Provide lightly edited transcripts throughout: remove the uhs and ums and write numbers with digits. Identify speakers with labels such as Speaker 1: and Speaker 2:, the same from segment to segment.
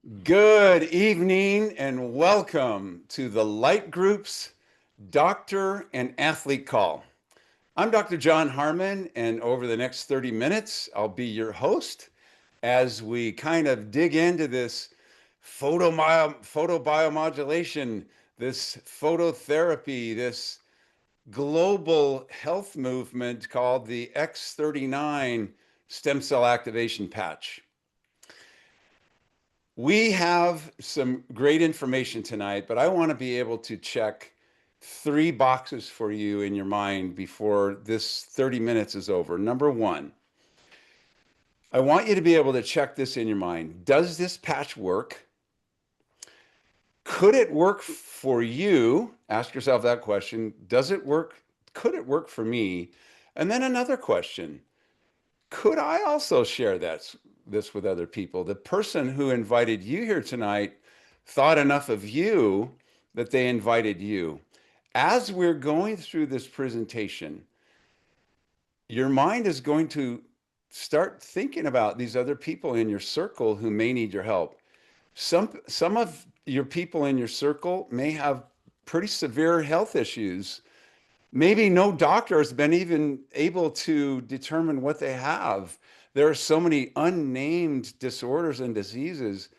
Speaker 1: Good evening and welcome to the Light Group's Doctor and Athlete Call. I'm Dr. John Harmon, and over the next 30 minutes, I'll be your host as we kind of dig into this photobiomodulation, this phototherapy, this global health movement called the X39 stem cell activation patch. We have some great information tonight, but I want to be able to check three boxes for you in your mind before this 30 minutes is over. Number one, I want you to be able to check this in your mind. Does this patch work? Could it work for you? Ask yourself that question. Does it work? Could it work for me? And then another question. Could I also share this with other people? The person who invited you here tonight thought enough of you that they invited you. As we're going through this presentation, your mind is going to start thinking about these other people in your circle who may need your help. Some of your people in your circle may have pretty severe health issues. Maybe no doctor has been even able to determine what they have. There are so many unnamed disorders and diseases.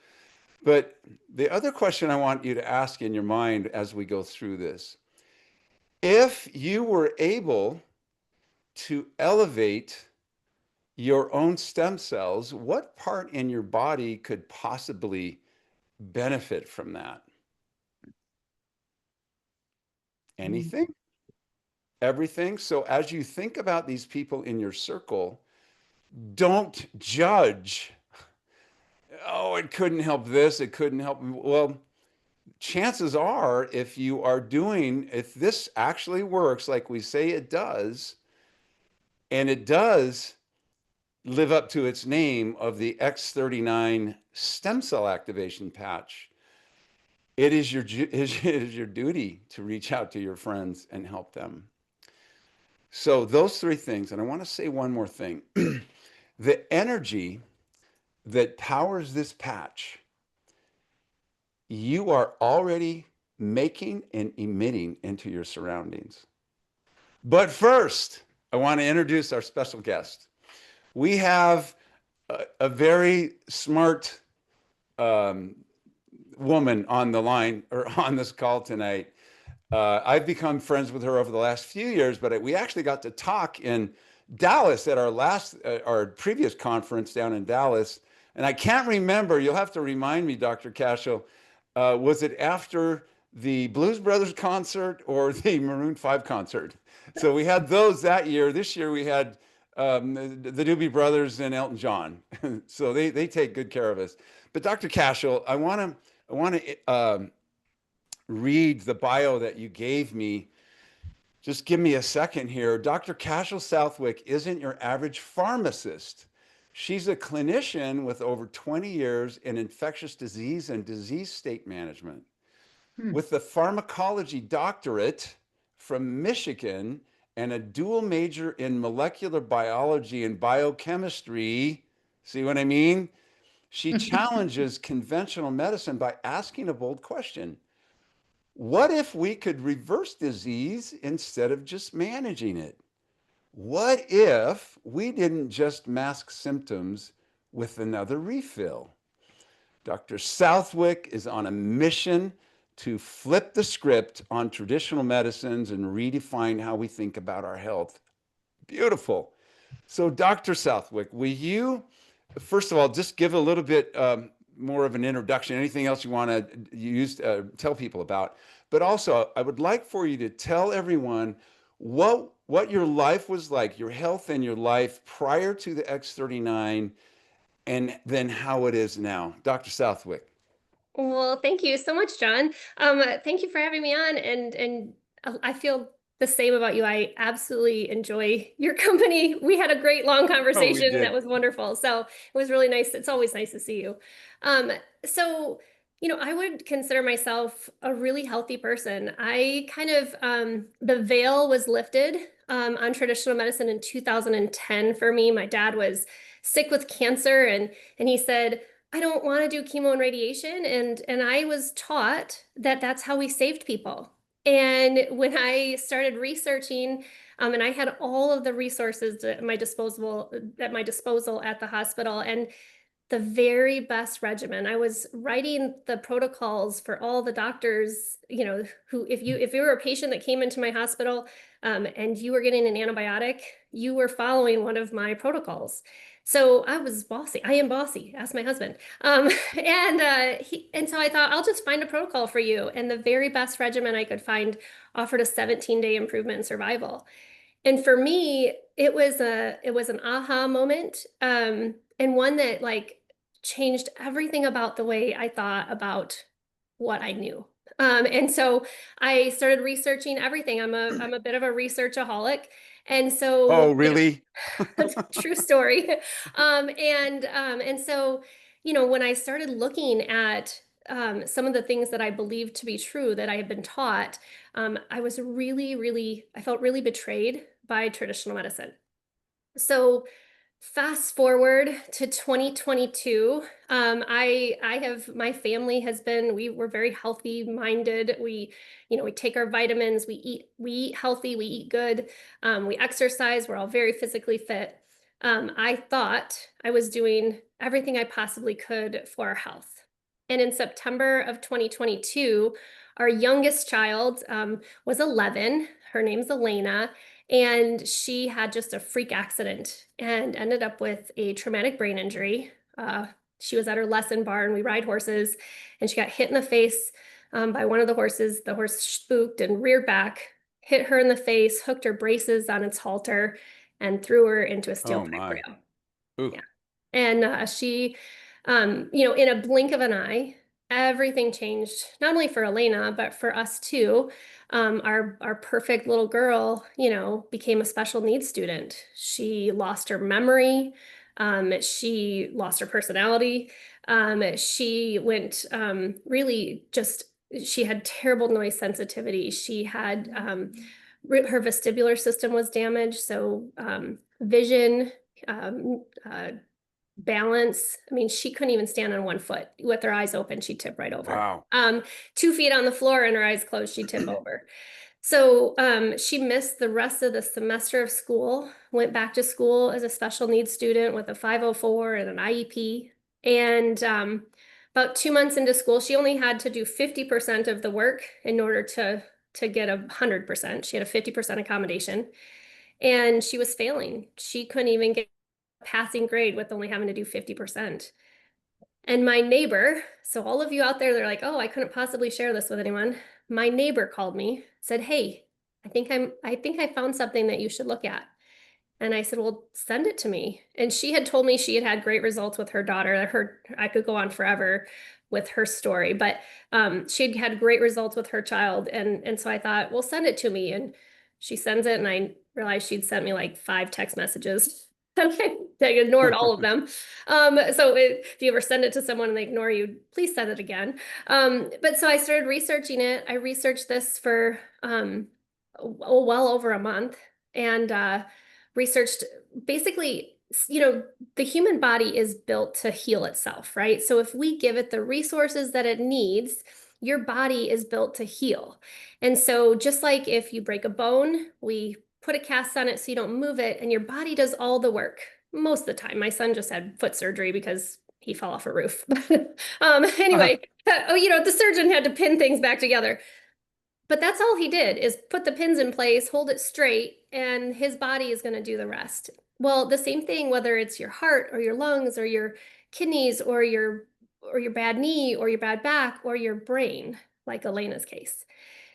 Speaker 1: But the other question I want you to ask in your mind as we go through this, if you were able to elevate your own stem cells, what part in your body could possibly benefit from that? Anything? Everything? So as you think about these people in your circle, don't judge. Oh, it couldn't help this, it couldn't help. Well, chances are, if this actually works like we say it does, and it does live up to its name of the X39 stem cell activation patch, it is your duty to reach out to your friends and help them. So those three things, and I want to say one more thing. The energy that powers this patch, you are already making and emitting into your surroundings. But first, I want to introduce our special guest. We have a very smart woman on the line or on this call tonight. I've become friends with her over the last few years, but we actually got to talk in Dallas at our previous conference down in Dallas. And I can't remember, you'll have to remind me, Dr. Cashel, was it after the Blues Brothers concert or the Maroon 5 concert? So we had those that year. This year we had the Doobie Brothers and Elton John. So they take good care of us. But Dr. Cashel, I want to read the bio that you gave me. Just give me a second here. Dr. Cashel Southwick isn't your average pharmacist. She's a clinician with over 20 years in infectious disease and disease state management. With the pharmacology doctorate from Michigan and a dual major in molecular biology and biochemistry, see what I mean? She challenges conventional medicine by asking a bold question. What if we could reverse disease instead of just managing it? What if we didn't just mask symptoms with another refill? Dr. Southwick is on a mission to flip the script on traditional medicines and redefine how we think about our health. Beautiful. So, Dr. Southwick, will you, first of all, just give a little bit more of an introduction, anything else you want to use, tell people about. But also, I would like for you to tell everyone what your life was like, your health and your life prior to the X39, and then how it is now. Dr. Southwick.
Speaker 2: Well, thank you so much, John. Thank you for having me on, and I feel the same about you. I absolutely enjoy your company. We had a great long
Speaker 1: Oh, we
Speaker 2: conversation that
Speaker 1: did.
Speaker 2: was wonderful. So it was really nice. It's always nice to see you. Um, so, I would consider myself a really healthy person. I kind of, the veil was lifted on traditional medicine in 2010 for me. My dad was sick with cancer, and he said, I don't want to do chemo and radiation. And I was taught that that's how we saved people. And when I started researching, and I had all of the resources at my disposal at the hospital, and the very best regimen. I was writing the protocols for all the doctors, who, if you were a patient that came into my hospital, and you were getting an antibiotic, you were following one of my protocols. So I was bossy. I am bossy. Ask my husband. And so I thought I'll just find a protocol for you. And the very best regimen I could find offered a 17-day improvement in survival. And for me, it was an aha moment, and one that like changed everything about the way I thought about what I knew. And so I started researching everything. I'm a bit of a researchaholic, and
Speaker 1: Oh,
Speaker 2: so
Speaker 1: really?
Speaker 2: true story. And so when I started looking at some of the things that I believed to be true that I had been taught, I was I felt really betrayed by traditional medicine. So fast forward to 2022, I have my family has been we were very healthy minded. We take our vitamins, we eat healthy, we eat good, we exercise, we're all very physically fit. I thought I was doing everything I possibly could for our health. And in September of 2022, our youngest child was 11. Her name's Elena, and she had just a freak accident and ended up with a traumatic brain injury. She was at her lesson barn. We ride horses, and she got hit in the face by one of the horses. The horse spooked and reared back, hit her in the face, hooked her braces on its halter, and threw her into a steel
Speaker 1: Oh
Speaker 2: pipe
Speaker 1: my.
Speaker 2: rail.
Speaker 1: Ooh.
Speaker 2: Yeah. And in a blink of an eye, everything changed, not only for Elena, but for us too. Our perfect little girl, became a special needs student. She lost her memory. She lost her personality. She went really just, she had terrible noise sensitivity. She had her vestibular system was damaged, so vision, um, uh, balance. I mean, she couldn't even stand on one foot. With her eyes open, she'd tip right over.
Speaker 1: Wow.
Speaker 2: 2 feet on the floor and her eyes closed, she'd tip over. So she missed the rest of the semester of school, went back to school as a special needs student with a 504 and an IEP. And about 2 months into school, she only had to do 50% of the work in order to get 100%. She had a 50% accommodation, and she was failing. She couldn't even get a passing grade with only having to do 50%. And my neighbor, so all of you out there, they're like, oh, I couldn't possibly share this with anyone. My neighbor called me, said, hey, I think I found something that you should look at. And I said, well, send it to me. And she had told me she had had great results with her daughter. I could go on forever with her story, but she'd had great results with her child. And so I thought, well, send it to me. And she sends it, and I realized she'd sent me like 5 text messages. I ignored all of them. So if you ever send it to someone and they ignore you, please send it again. But so I started researching it. I researched this for well over a month, and researched basically, the human body is built to heal itself, right? So if we give it the resources that it needs, your body is built to heal. And so just like if you break a bone, we put a cast on it so you don't move it, and your body does all the work most of the time. My son just had foot surgery because he fell off a roof. Anyway, the surgeon had to pin things back together. But that's all he did, is put the pins in place, hold it straight, and his body is going to do the rest. Well, the same thing, whether it's your heart or your lungs or your kidneys or your bad knee or your bad back or your brain, like Elena's case.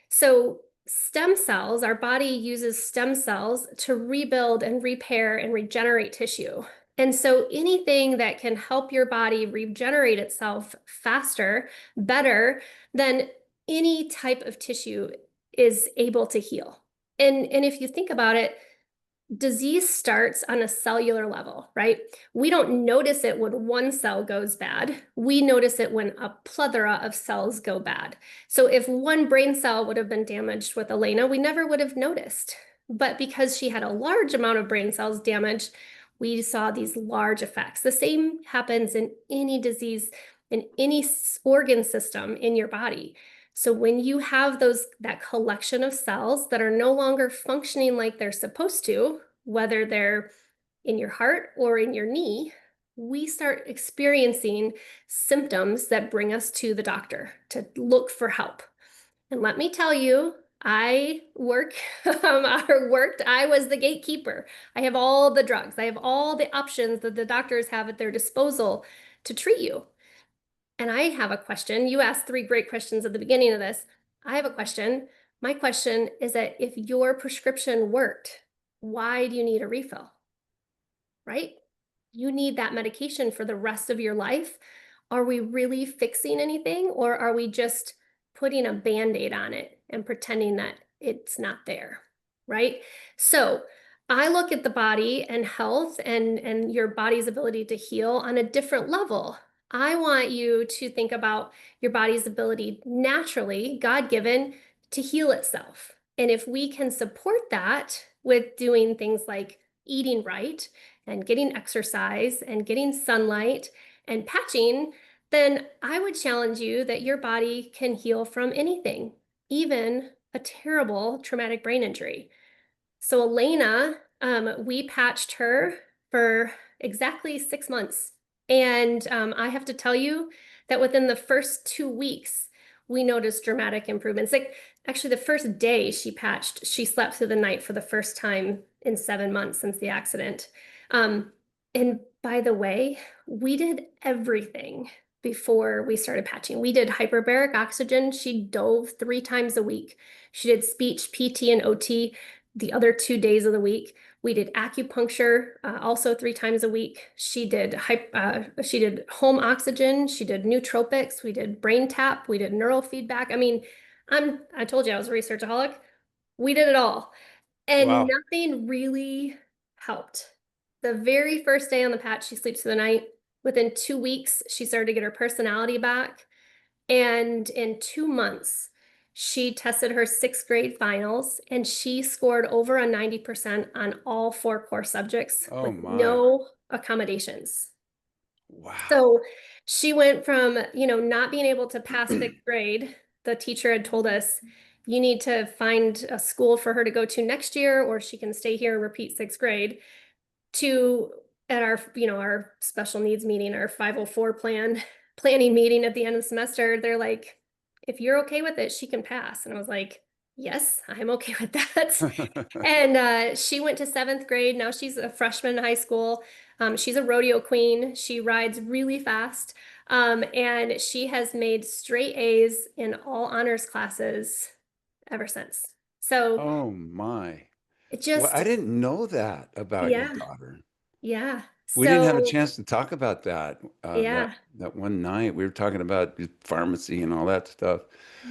Speaker 2: So stem cells, our body uses stem cells to rebuild and repair and regenerate tissue. And so anything that can help your body regenerate itself faster, better, than any type of tissue is able to heal. And if you think about it, disease starts on a cellular level, right? We don't notice it when one cell goes bad. We notice it when a plethora of cells go bad. So if one brain cell would have been damaged with Elena, we never would have noticed. But because she had a large amount of brain cells damaged, we saw these large effects. The same happens in any disease, in any organ system in your body. So when you have that collection of cells that are no longer functioning like they're supposed to, whether they're in your heart or in your knee, we start experiencing symptoms that bring us to the doctor to look for help. And let me tell you, I I was the gatekeeper. I have all the drugs. I have all the options that the doctors have at their disposal to treat you. And I have a question. You asked three great questions at the beginning of this. I have a question. My question is that if your prescription worked, why do you need a refill? Right? You need that medication for the rest of your life. Are we really fixing anything, or are we just putting a band-aid on it and pretending that it's not there? Right? So I look at the body and health and your body's ability to heal on a different level. I want you to think about your body's ability naturally, God-given, to heal itself. And if we can support that with doing things like eating right and getting exercise and getting sunlight and patching, then I would challenge you that your body can heal from anything, even a terrible traumatic brain injury. So Elena, we patched her for exactly 6 months. And I have to tell you that within the first 2 weeks, we noticed dramatic improvements. Like actually the first day she patched, she slept through the night for the first time in 7 months since the accident. Um, and by the way, we did everything before we started patching. We did hyperbaric oxygen. She dove 3 times a week. She did speech, PT, and OT the other 2 days of the week. We did acupuncture also 3 times a week. She did home oxygen. She did nootropics. We did brain tap. We did neurofeedback. I mean, I told you I was a researchaholic. We did it all, and
Speaker 1: Wow.
Speaker 2: nothing really helped. The very first day on the patch, she sleeps through the night. Within 2 weeks, she started to get her personality back. And in 2 months, she tested her sixth grade finals and she scored over a 90% on all 4 core subjects
Speaker 1: Oh
Speaker 2: with
Speaker 1: my.
Speaker 2: no accommodations.
Speaker 1: Wow.
Speaker 2: So she went from, not being able to pass sixth grade. The teacher had told us, you need to find a school for her to go to next year, or she can stay here and repeat sixth grade, to at our special needs meeting, our 504 planning meeting at the end of the semester, they're like, if you're okay with it, she can pass. And I was like, yes, I'm okay with that. And she went to 7th grade. Now she's a freshman in high school. She's a rodeo queen. She rides really fast. And she has made straight A's in all honors classes ever since. So
Speaker 1: Oh my.
Speaker 2: it
Speaker 1: Well, I
Speaker 2: just,
Speaker 1: didn't know that about your
Speaker 2: yeah,
Speaker 1: daughter.
Speaker 2: yeah.
Speaker 1: We didn't have a
Speaker 2: So,
Speaker 1: chance to talk about that
Speaker 2: yeah,
Speaker 1: that one night. We were talking about pharmacy and all that stuff.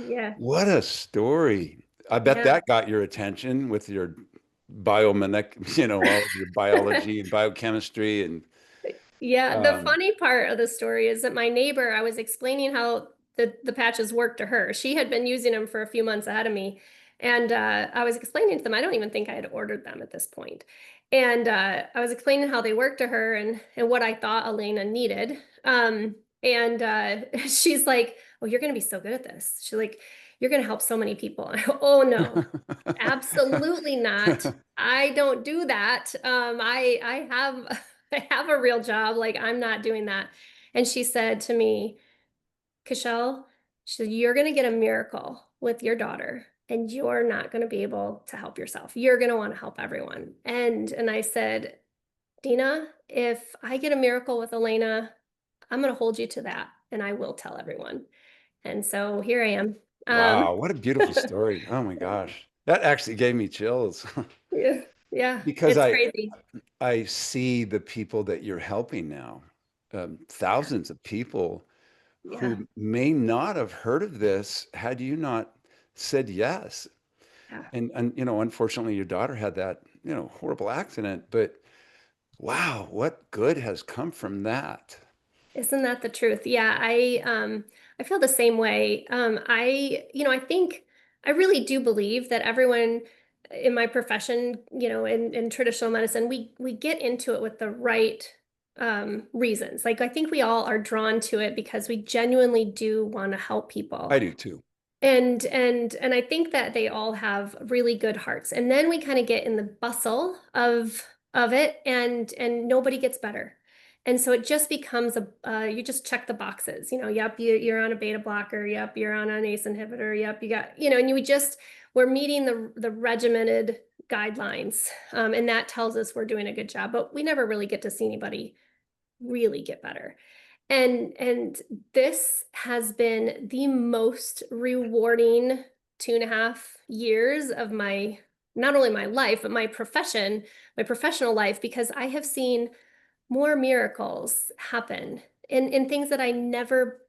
Speaker 2: yeah,
Speaker 1: What a story. I bet
Speaker 2: yeah.
Speaker 1: that got your attention with your biomech, all of your biology and biochemistry and
Speaker 2: Yeah, the
Speaker 1: um,
Speaker 2: funny part of the story is that my neighbor, I was explaining how the patches work to her. She had been using them for a few months ahead of me. And I was explaining to them, I don't even think I had ordered them at this point. And I was explaining how they work to her and what I thought Elena needed. And she's like, oh, you're going to be so good at this. She's like, you're going to help so many people. I go, oh, no, absolutely not. I don't do that. I have I have a real job. Like, I'm not doing that. And she said to me, Cashel, she said, you're going to get a miracle with your daughter and you're not going to be able to help yourself. You're going to want to help everyone. And I said, Dina, if I get a miracle with Elena, I'm going to hold you to that and I will tell everyone. And so here I am. Um,
Speaker 1: wow, what a beautiful story. Oh my gosh. That actually gave me chills
Speaker 2: yeah, yeah,
Speaker 1: because
Speaker 2: it's
Speaker 1: I
Speaker 2: crazy.
Speaker 1: I see the people that you're helping now.
Speaker 2: Yeah,
Speaker 1: Thousands of people
Speaker 2: yeah,
Speaker 1: who may not have heard of this had you not said yes.
Speaker 2: yeah.
Speaker 1: And unfortunately, your daughter had that, horrible accident. But wow, what good has come from that?
Speaker 2: Isn't that the truth? Yeah, I feel the same way. I think I really do believe that everyone in my profession, in traditional medicine, we get into it with the right reasons. Like I think we all are drawn to it because we genuinely do want to help
Speaker 1: I
Speaker 2: people.
Speaker 1: do too.
Speaker 2: And I think that they all have really good hearts. And then we kind of get in the bustle of it, and nobody gets better. And so it just becomes you just check the boxes. Yep, you're on a beta blocker. Yep, you're on an ACE inhibitor. Yep, you got, and we're meeting the regimented guidelines. And that tells us we're doing a good job, but we never really get to see anybody really get better. And this has been the most rewarding 2.5 years of my, not only my life, but my professional life, because I have seen more miracles happen in things that I never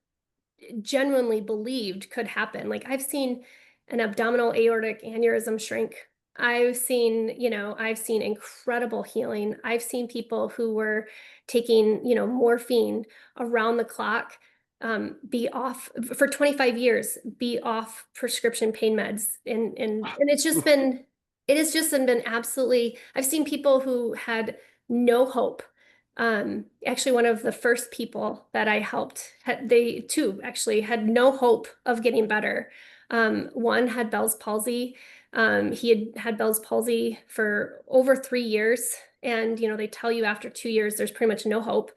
Speaker 2: genuinely believed could happen. Like I've seen an abdominal aortic aneurysm shrink. I've seen incredible healing. I've seen people who were taking, morphine around the clock, be off for 25 years, be off prescription pain meds. And it has just been absolutely, I've seen people who had no hope. Actually, one of the first people that I helped, they too actually had no hope of getting better. One had Bell's palsy. He had Bell's palsy for over 3 years, and they tell you after 2 years there's pretty much no hope.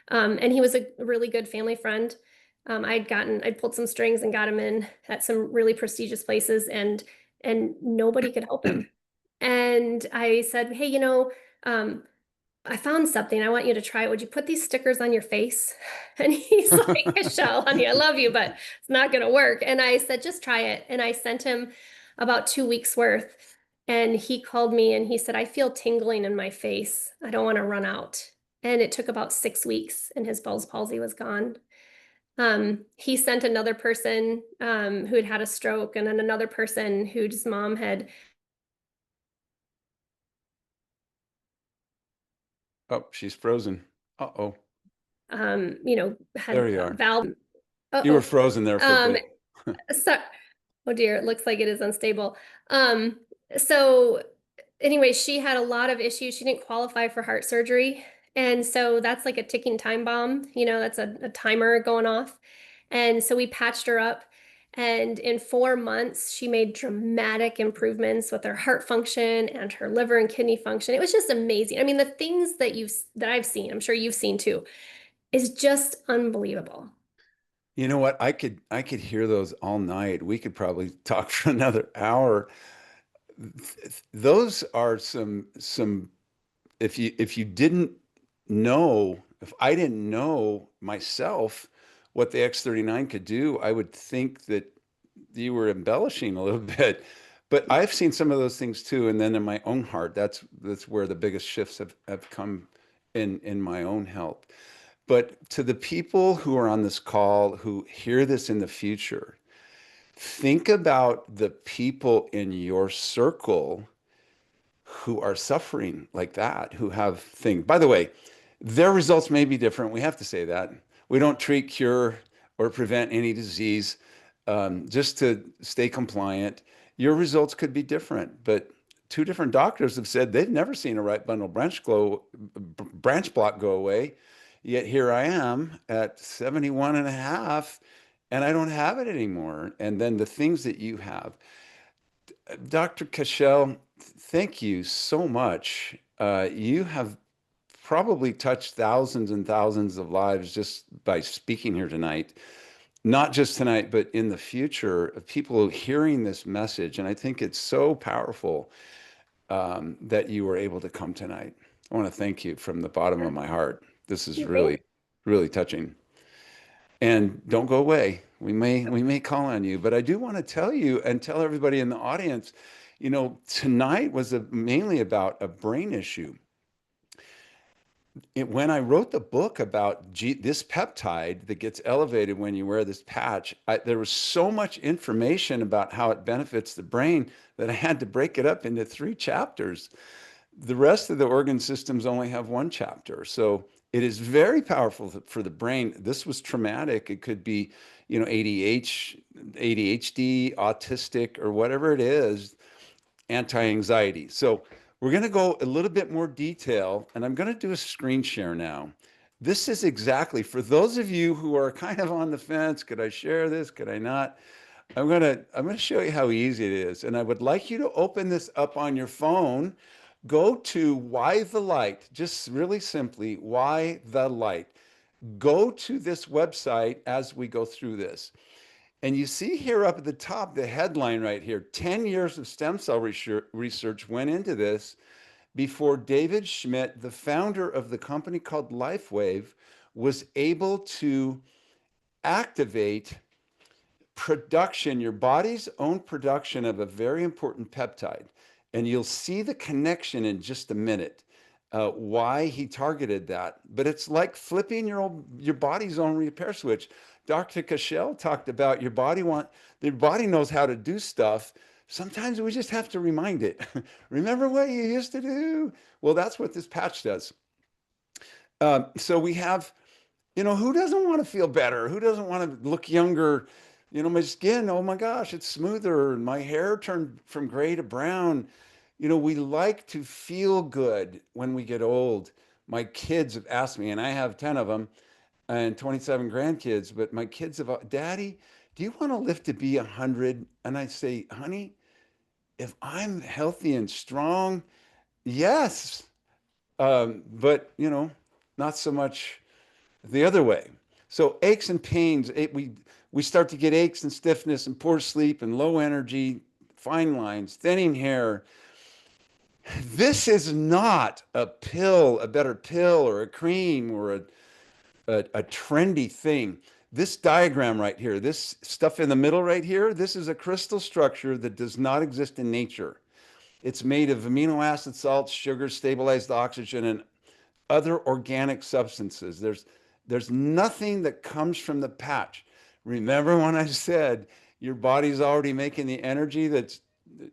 Speaker 2: And he was a really good family friend. I'd pulled some strings and got him in at some really prestigious places, and nobody could help him. And I said, hey, I found something. I want you to try it. Would you put these stickers on your face? And he's like, Michelle, honey, I love you, but it's not going to work. And I said, just try it. And I sent him about 2 weeks worth. And he called me and he said, I feel tingling in my face. I don't want to run out. And it took about 6 weeks and his Bell's palsy was gone. He sent another person who had had a stroke, and then another person whose mom had
Speaker 1: Oh, she's frozen. Uh-oh.
Speaker 2: had
Speaker 1: There you are.
Speaker 2: valve.
Speaker 1: You were
Speaker 2: Uh-oh.
Speaker 1: frozen there for a
Speaker 2: Um,
Speaker 1: bit.
Speaker 2: so, oh dear, it looks like it is unstable. Um, so anyway, she had a lot of issues. She didn't qualify for heart surgery. And so that's like a ticking time bomb. That's a timer going off. And so we patched her up. And in 4 months, she made dramatic improvements with her heart function and her liver and kidney function. It was just amazing. I mean, the things that I've seen, I'm sure you've seen too, is just unbelievable.
Speaker 1: You know what? I could hear those all night. We could probably talk for another hour. Those are some if you didn't know, if I didn't know myself what the X39 could do, I would think that you were embellishing a little bit. But I've seen some of those things too. And then in my own heart, that's where the biggest shifts have come in my own health. But to the people who are on this call who hear this in the future, think about the people in your circle who are suffering like that, who have things. By the way, their results may be different. We have to say that. We don't treat, cure, or prevent any disease just to stay compliant. Your results could be different, but two different doctors have said they've never seen a right bundle branch block go away. Yet here I am at 71 and a half, and I don't have it anymore. And then the things that you have. Dr. Cashel, thank you so much. You have probably touched thousands and thousands of lives just by speaking here tonight. Not just tonight, but in the future, of people hearing this message. And I think it's so powerful that you were able to come tonight. I want to thank you from the bottom of my heart. This is
Speaker 2: You think?
Speaker 1: really, really touching. And don't go away. We may call on you, but I do want to tell you and tell everybody in the audience, tonight was mainly about a brain issue. When I wrote the book about this peptide that gets elevated when you wear this patch, there was so much information about how it benefits the brain that I had to break it up into 3 chapters. The rest of the organ systems only have 1 chapter. So it is very powerful for the brain. This was traumatic. It could be, ADHD, autistic, or whatever it is. anti-anxiety. So we're going to go a little bit more detail, and I'm going to do a screen share now. This is exactly for those of you who are kind of on the fence. Could I share this? Could I not? I'm gonna show you how easy it is, and I would like you to open this up on your phone. Go to Why the Light, just really simply, Why the Light. Go to this website as we go through this. And you see here up at the top, the headline right here, 10 years of stem cell research went into this before David Schmidt, the founder of the company called LifeWave, was able to activate production, your body's own production of a very important peptide. And you'll see the connection in just a minute, why he targeted that. But it's like flipping your body's own repair switch. Dr. Cashel talked about your body knows how to do stuff. Sometimes we just have to remind it. Remember what you used to do? Well, that's what this patch does. So we have, who doesn't want to feel better? Who doesn't want to look younger? My skin, oh my gosh, it's smoother. My hair turned from gray to brown. We like to feel good when we get old. My kids have asked me, and I have 10 of them and 27 grandkids, but my kids have, Daddy, do you want to live to be 100? And I say, honey, if I'm healthy and strong, yes. But, not so much the other way. So aches and pains, we start to get aches and stiffness and poor sleep and low energy, fine lines, thinning hair. This is not a pill, a better pill or a cream or a trendy thing. This diagram right here, this stuff in the middle right here, this is a crystal structure that does not exist in nature. It's made of amino acid salts, sugars, stabilized oxygen, and other organic substances. There's nothing that comes from the patch. Remember when I said your body's already making the energy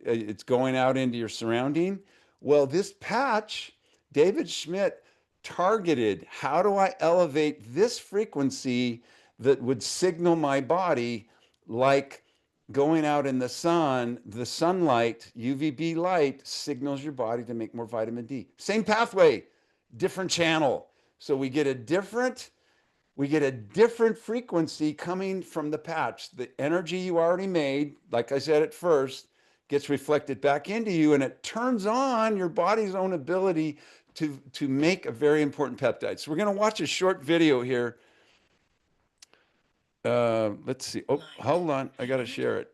Speaker 1: it's going out into your surrounding? Well, this patch, David Schmidt targeted, how do I elevate this frequency that would signal my body, like going out in the sun, the sunlight, UVB light signals your body to make more vitamin D. Same pathway, different channel. So we get a different frequency coming from the patch. The energy you already made, like I said at first, gets reflected back into you, and it turns on your body's own ability to make a very important peptide. So we're going to watch a short video here. Let's see. Oh, hold on. I got to share it.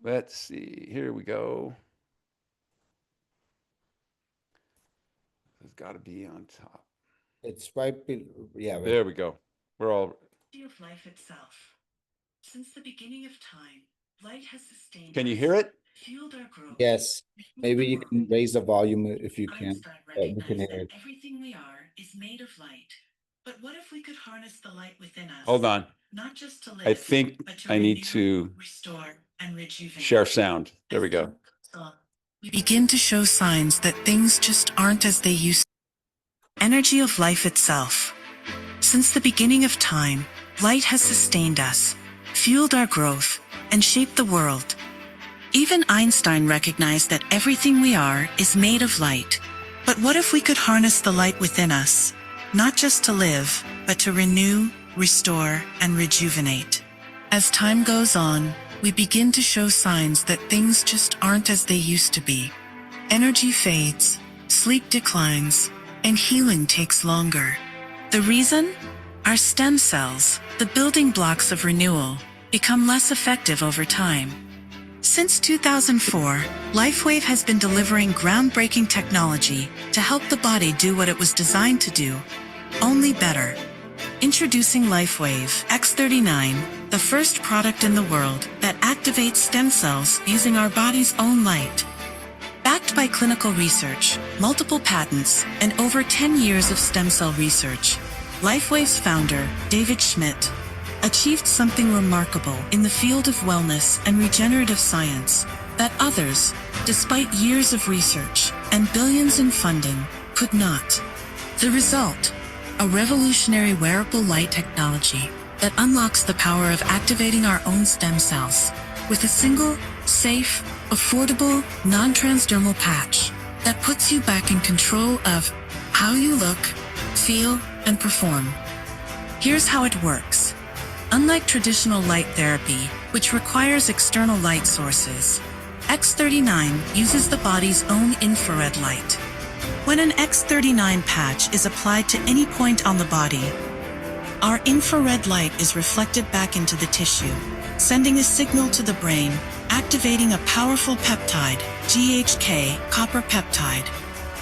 Speaker 1: Let's see. Here we go. It's got to be on top.
Speaker 3: It's right, yeah.
Speaker 1: There we go. We're all.
Speaker 4: Of life itself. Since the beginning of time, light has sustained.
Speaker 1: Can you hear it?
Speaker 4: Fueled our growth.
Speaker 3: Yes. Maybe you can raise the volume if you can.
Speaker 4: Einstein
Speaker 3: We can
Speaker 4: recognized
Speaker 3: hear
Speaker 4: that
Speaker 3: it.
Speaker 4: everything we are is made of light. But what if we could harness the light within us?
Speaker 1: Hold on.
Speaker 4: Not just to live,
Speaker 1: I think
Speaker 4: but to
Speaker 1: I need
Speaker 4: renew,
Speaker 1: to
Speaker 4: restore and rejuvenate.
Speaker 1: share sound. There we go.
Speaker 4: We begin to show signs that things just aren't as they used to. Energy of life itself. Since the beginning of time, light has sustained us, fueled our growth, and shaped the world. Even Einstein recognized that everything we are is made of light. But what if we could harness the light within us, not just to live, but to renew, restore, and rejuvenate? As time goes on, we begin to show signs that things just aren't as they used to be. Energy fades, sleep declines, and healing takes longer. The reason? Our stem cells, the building blocks of renewal, become less effective over time. Since 2004, LifeWave has been delivering groundbreaking technology to help the body do what it was designed to do, only better. Introducing LifeWave X39, the first product in the world that activates stem cells using our body's own light. Backed by clinical research, multiple patents, and over 10 years of stem cell research, LifeWave's founder, David Schmidt, achieved something remarkable in the field of wellness and regenerative science that others, despite years of research and billions in funding, could not. The result? A revolutionary wearable light technology that unlocks the power of activating our own stem cells with a single, safe, affordable, non-transdermal patch that puts you back in control of how you look, feel, and perform. Here's how it works. Unlike traditional light therapy, which requires external light sources, X39 uses the body's own infrared light. When an X39 patch is applied to any point on the body, our infrared light is reflected back into the tissue, sending a signal to the brain, activating a powerful peptide, GHK copper peptide,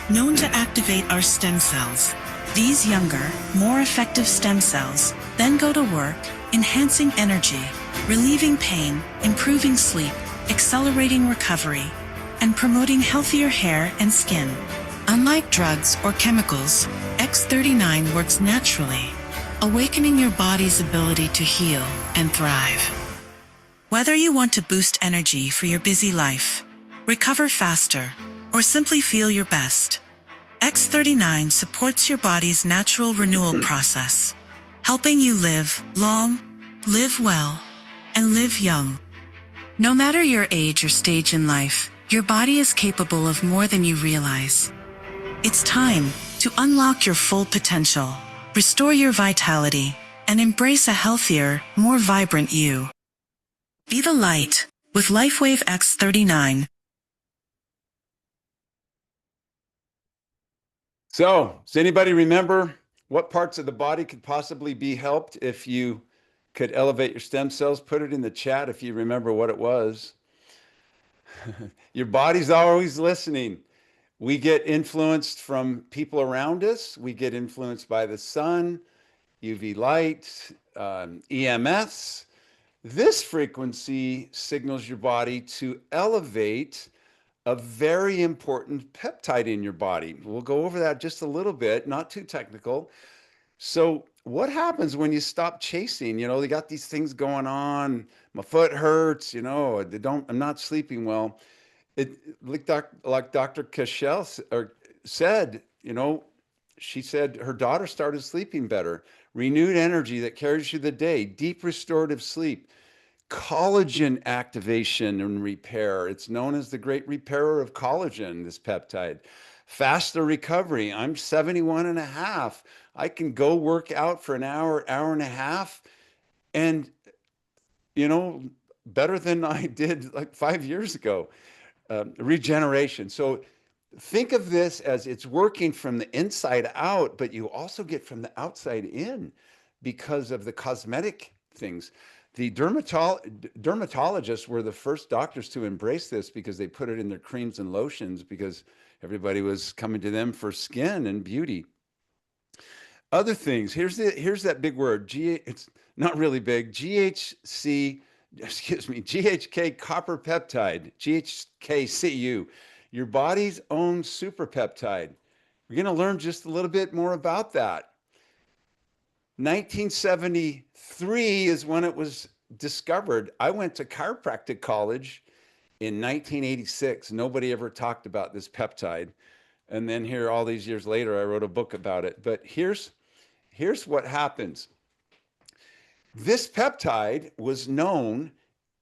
Speaker 4: known to activate our stem cells. These younger, more effective stem cells then go to work, enhancing energy, relieving pain, improving sleep, accelerating recovery, and promoting healthier hair and skin. Unlike drugs or chemicals, X39 works naturally, awakening your body's ability to heal and thrive. Whether you want to boost energy for your busy life, recover faster, or simply feel your best, X39 supports your body's natural renewal process, helping you live long, live well, and live young. No matter your age or stage in life, your body is capable of more than you realize. It's time to unlock your full potential, restore your vitality, and embrace a healthier, more vibrant you. Be the light with LifeWave X39.
Speaker 1: So, does anybody remember what parts of the body could possibly be helped if you could elevate your stem cells? Put it in the chat if you remember what it was. Your body's always listening. We get influenced from people around us. We get influenced by the sun, UV light, EMFs. This frequency signals your body to elevate a very important peptide in your body. We'll go over that just a little bit, not too technical. So what happens when you stop chasing? You know, they got these things going on. My foot hurts, you know, I'm not sleeping well. Like Dr. Cashel said, you know, she said her daughter started sleeping better. Renewed energy that carries you the day, deep restorative sleep, collagen activation and repair. It's known as the great repairer of collagen, this peptide. Faster recovery. I'm 71 and a half. I can go work out for an hour, hour and a half, and, you know, better than I did like 5 years ago. Regeneration. So think of this as it's working from the inside out, but you also get from the outside in because of the cosmetic things. The dermatologists were the first doctors to embrace this because they put it in their creams and lotions because everybody was coming to them for skin and beauty. Other things, here's that big word, it's not really big, GHK copper peptide, GHKCU, your body's own super peptide. We're going to learn just a little bit more about that. 1973 is when it was discovered. I went to chiropractic college in 1986. Nobody ever talked about this peptide. And then here, all these years later, I wrote a book about it. But here's what happens. This peptide was known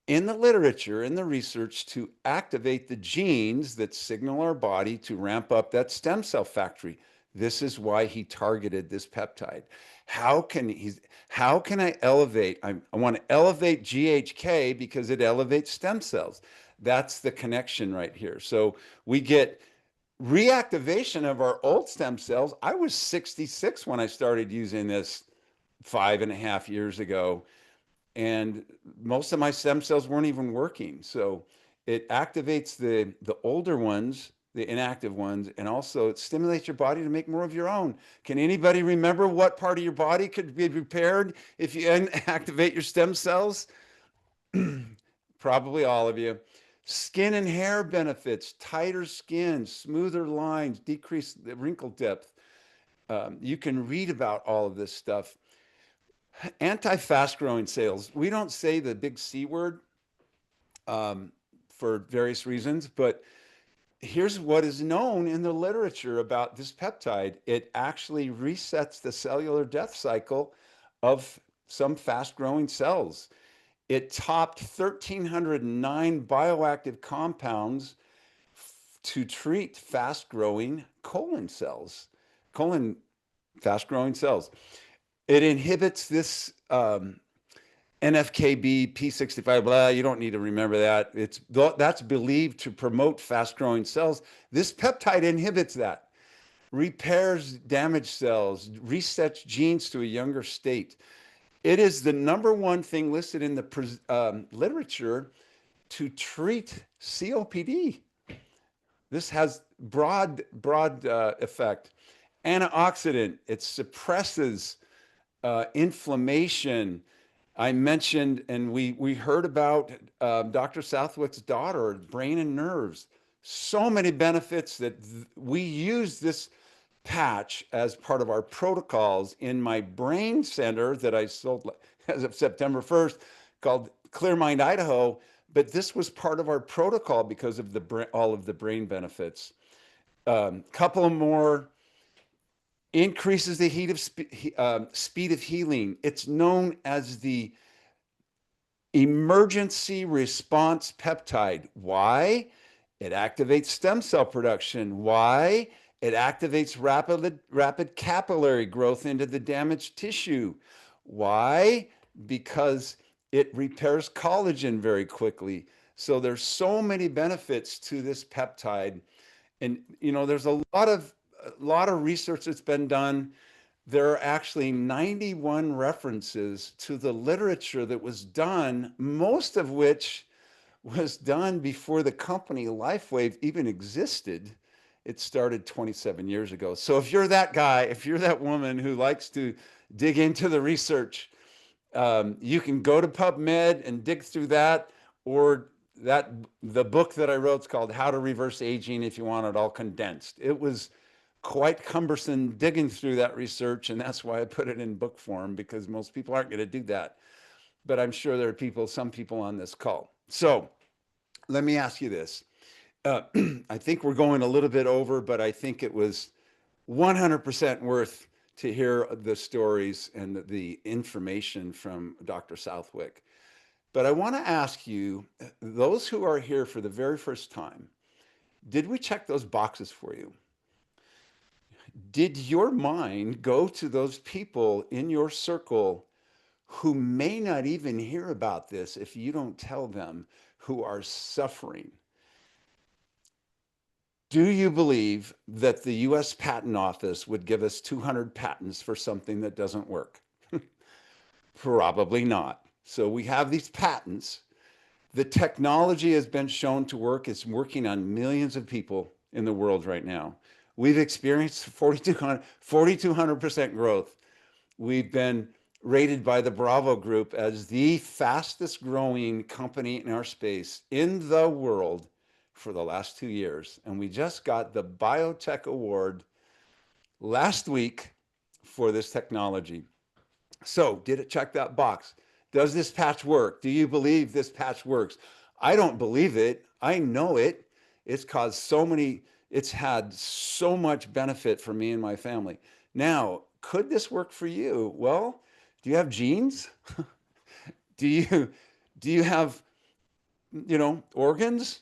Speaker 1: in the literature, in the research, to activate the genes that signal our body to ramp up that stem cell factory. This is why he targeted this peptide. How can I elevate? I want to elevate GHK because it elevates stem cells. That's the connection right here. So we get reactivation of our old stem cells. I was 66 when I started using this 5.5 years ago, and most of my stem cells weren't even working. So it activates the older ones, the inactive ones, and also it stimulates your body to make more of your own. Can anybody remember what part of your body could be repaired if you activate your stem cells? Probably all of you. Skin and hair benefits, tighter skin, smoother lines, decrease the wrinkle depth. You can read about all of this stuff. Anti-fast growing cells. We don't say the big C word for various reasons, but here's what is known in the literature about this peptide. It actually resets the cellular death cycle of some fast growing cells. It topped 1,309 bioactive compounds to treat fast-growing colon cells, colon fast-growing cells. It inhibits this NFKB P65, blah, you don't need to remember that. That's believed to promote fast-growing cells. This peptide inhibits that, repairs damaged cells, resets genes to a younger state. It is the #1 thing listed in the literature to treat COPD. This has broad effect. Antioxidant, it suppresses inflammation. I mentioned, and we heard about Dr. Southwick's daughter, brain and nerves. So many benefits that we use this patch as part of our protocols in my brain center that I sold as of September 1st called Clear Mind Idaho. But this was part of our protocol because of all of the brain benefits. Couple of more. Increases the speed of healing. It's known as the emergency response peptide. Why? It activates stem cell production. Why? It activates rapid capillary growth into the damaged tissue. Why? Because it repairs collagen very quickly. So there's so many benefits to this peptide. And there's a lot of research that's been done. There are actually 91 references to the literature that was done, most of which was done before the company LifeWave even existed. It started 27 years ago. So if you're that guy, if you're that woman who likes to dig into the research, you can go to PubMed and dig through that, or the book that I wrote is called How to Reverse Aging if you want it all condensed. It was quite cumbersome digging through that research, and that's why I put it in book form, because most people aren't going to do that. But I'm sure there are some people on this call. So let me ask you this. I think we're going a little bit over, but I think it was 100% worth to hear the stories and the information from Dr. Southwick. But I want to ask you, those who are here for the very first time, did we check those boxes for you? Did your mind go to those people in your circle who may not even hear about this if you don't tell them, who are suffering? Do you believe that the US Patent Office would give us 200 patents for something that doesn't work? Probably not. So we have these patents. The technology has been shown to work. It's working on millions of people in the world right now. We've experienced 4,200% growth. We've been rated by the Bravo Group as the fastest growing company in our space in the world for the last 2 years. And we just got the Biotech Award last week for this technology. So did it check that box? Does this patch work? Do you believe this patch works? I don't believe it. I know it. It's had so much benefit for me and my family. Now, could this work for you? Well, do you have genes? do you have, organs?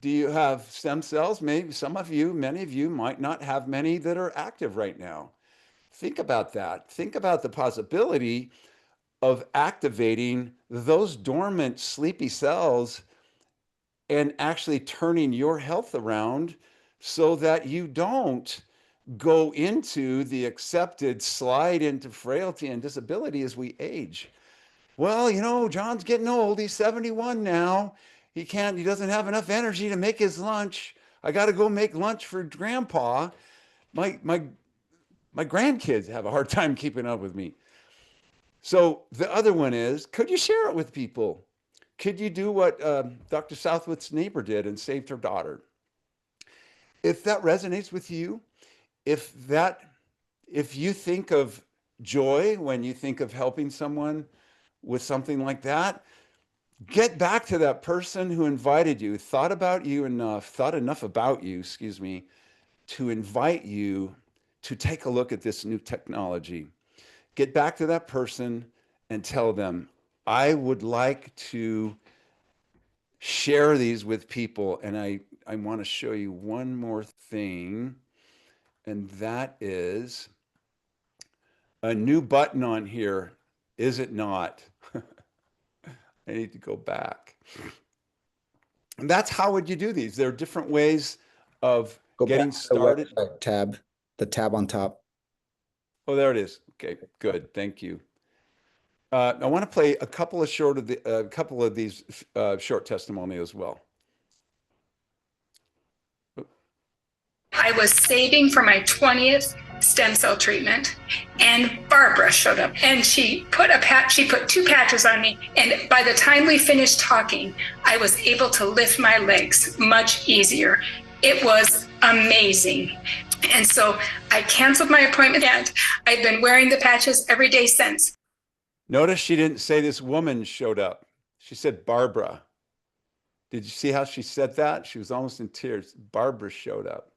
Speaker 1: Do you have stem cells? Maybe many of you might not have many that are active right now. Think about that. Think about the possibility of activating those dormant, sleepy cells and actually turning your health around so that you don't go into the accepted slide into frailty and disability as we age. Well, John's getting old. He's 71 now. He doesn't have enough energy to make his lunch. I got to go make lunch for grandpa. My grandkids have a hard time keeping up with me. So the other one is, could you share it with people? Could you do what Dr. Southwick's neighbor did and saved her daughter? If that resonates with you, if you think of joy when you think of helping someone with something like that, get back to that person who invited you, thought enough about you, to invite you to take a look at this new technology. Get back to that person and tell them, I would like to share these with people, and I want to show you one more thing, and that is a new button on here, is it not? I need to go back. And that's how would you do these? There are different ways of
Speaker 3: Go
Speaker 1: getting
Speaker 3: back to the
Speaker 1: started.
Speaker 3: website tab, the tab on top.
Speaker 1: Oh, there it is. Okay, good. Thank you. I want to play a couple of these short testimonials as well.
Speaker 5: I was saving for my 20th stem cell treatment, and Barbara showed up, and she put two patches on me, and by the time we finished talking, I was able to lift my legs much easier. It was amazing. And so I canceled my appointment, and I've been wearing the patches every day since.
Speaker 1: Notice she didn't say this woman showed up. She said Barbara. Did you see how she said that? She was almost in tears. Barbara showed up.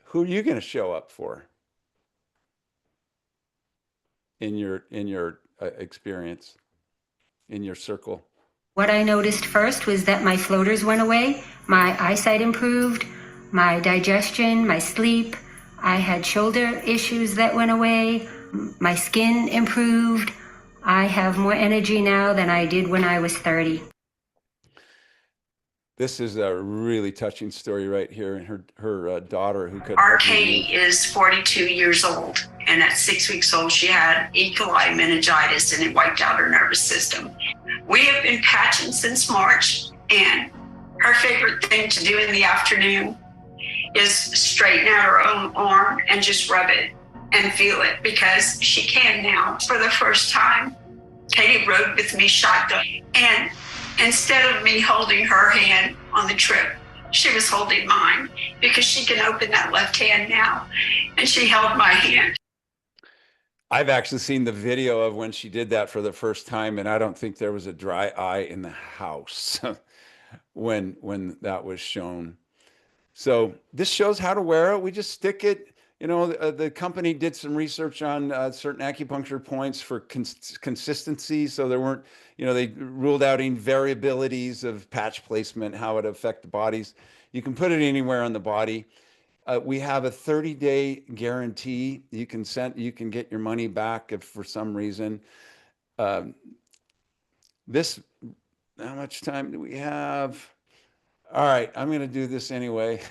Speaker 1: Who are you going to show up for in your experience, in your circle?
Speaker 6: What I noticed first was that my floaters went away, my eyesight improved, my digestion, my sleep. I had shoulder issues that went away, my skin improved. I have more energy now than I did when I was 30.
Speaker 1: This is a really touching story right here, and her daughter who could.
Speaker 7: Our Katie is 42 years old, and at 6 weeks old, she had E. coli meningitis, and it wiped out her nervous system. We have been patching since March, and her favorite thing to do in the afternoon is straighten out her own arm and just rub it and feel it, because she can now. For the first time, Katie rode with me shotgun, and instead of me holding her hand on the trip, she was holding mine, because she can open that left hand now, and she held my hand.
Speaker 1: I've actually seen the video of when she did that for the first time, and I don't think there was a dry eye in the house when that was shown. So this shows how to wear it. We just stick it. You know, the company did some research on certain acupuncture points for consistency. So there weren't, you know, they ruled out any variabilities of patch placement, how it affect the bodies. You can put it anywhere on the body. We have a 30-day guarantee. You can get your money back if for some reason. How much time do we have? All right, I'm going to do this anyway.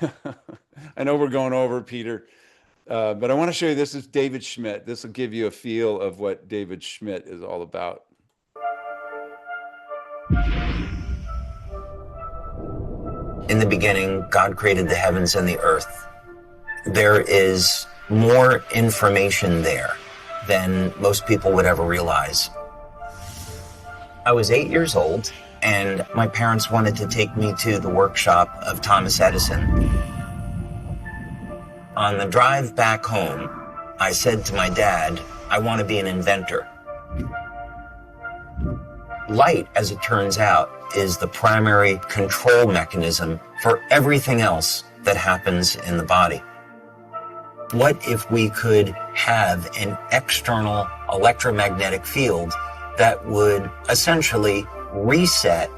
Speaker 1: I know we're going over, Peter. But I want to show you, this is David Schmidt. This will give you a feel of what David Schmidt is all about.
Speaker 8: In the beginning, God created the heavens and the earth. There is more information there than most people would ever realize. I was 8 years old, and my parents wanted to take me to the workshop of Thomas Edison. On the drive back home, I said to my dad, I want to be an inventor. Light, as it turns out, is the primary control mechanism for everything else that happens in the body. What if we could have an external electromagnetic field that would essentially reset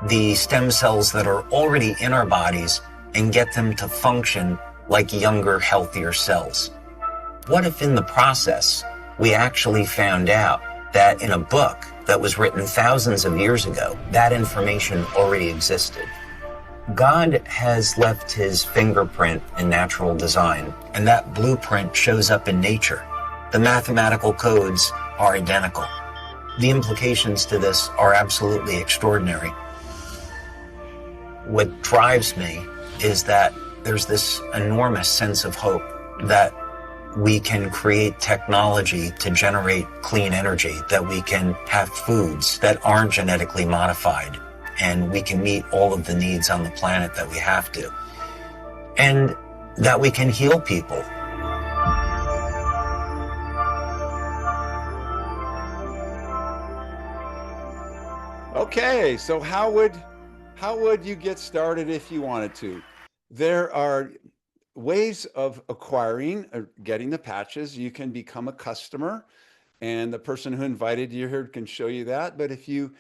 Speaker 8: the stem cells that are already in our bodies and get them to function like younger, healthier cells? What if in the process, we actually found out that in a book that was written thousands of years ago, that information already existed? God has left his fingerprint in natural design, and that blueprint shows up in nature. The mathematical codes are identical. The implications to this are absolutely extraordinary. What drives me is that there's this enormous sense of hope that we can create technology to generate clean energy, that we can have foods that aren't genetically modified, and we can meet all of the needs on the planet that we have to, and that we can heal people.
Speaker 1: Okay, so how would you get started if you wanted to? There are ways of acquiring or getting the patches. You can become a customer, and the person who invited you here can show you that. But if you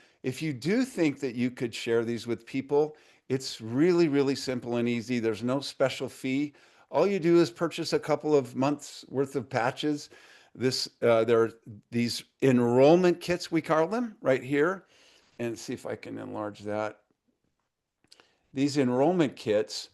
Speaker 1: do think that you could share these with people, it's really, really simple and easy. There's no special fee. All you do is purchase a couple of months worth of patches. There are these enrollment kits, we call them, right here. And see if I can enlarge that. These enrollment kits,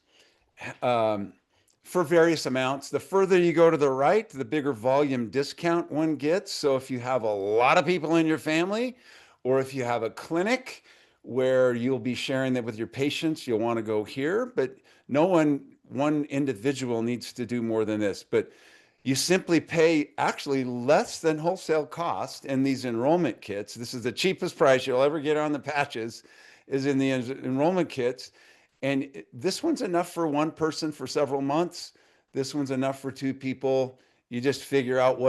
Speaker 1: for various amounts. The further you go to the right, the bigger volume discount one gets. So if you have a lot of people in your family, or if you have a clinic where you'll be sharing that with your patients, you'll want to go here. But one individual needs to do more than this. But you simply pay actually less than wholesale cost in these enrollment kits. This is the cheapest price you'll ever get on the patches, is in the enrollment kits. And this one's enough for one person for several months. This one's enough for two people. You just figure out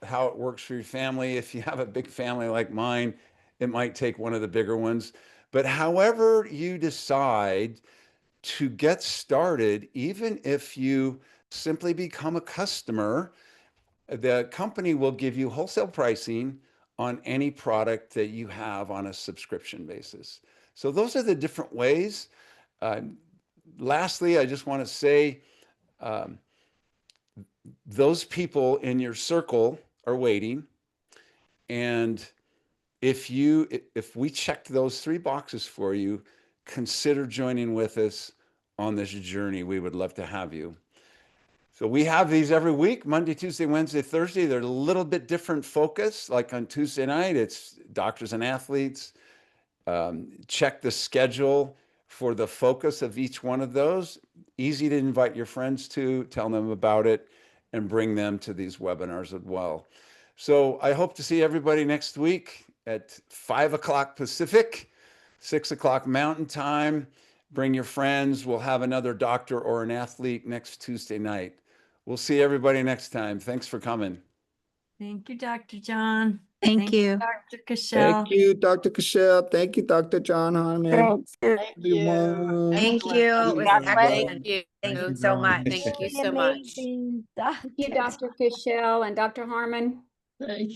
Speaker 1: how it works for your family. If you have a big family like mine, it might take one of the bigger ones. But however you decide to get started, even if you simply become a customer, the company will give you wholesale pricing on any product that you have on a subscription basis. So those are the different ways. Lastly, I just want to say, those people in your circle are waiting. And if we checked those 3 boxes for you, consider joining with us on this journey. We would love to have you. So we have these every week, Monday, Tuesday, Wednesday, Thursday. They're a little bit different focus. Like on Tuesday night, it's doctors and athletes. Check the schedule for the focus of each one of those. Easy to invite your friends to, tell them about it, and bring them to these webinars as well. So I hope to see everybody next week at 5 o'clock Pacific, 6 o'clock Mountain Time. Bring your friends. We'll have another doctor or an athlete next Tuesday night. We'll see everybody next time. Thanks for coming.
Speaker 9: Thank you, Dr. John.
Speaker 10: Thank you.
Speaker 9: Dr. Cashel.
Speaker 3: Thank you, Dr. Cashel. Thank you, Dr. John Harmon.
Speaker 10: Thank you.
Speaker 3: Everyone.
Speaker 10: Thank you. It was
Speaker 3: God bless.
Speaker 10: excellent. Thank you so much. Thank you so much.
Speaker 9: Amazing,
Speaker 11: Thank you, Dr. Cashel and Dr. Harmon.
Speaker 9: Thank you.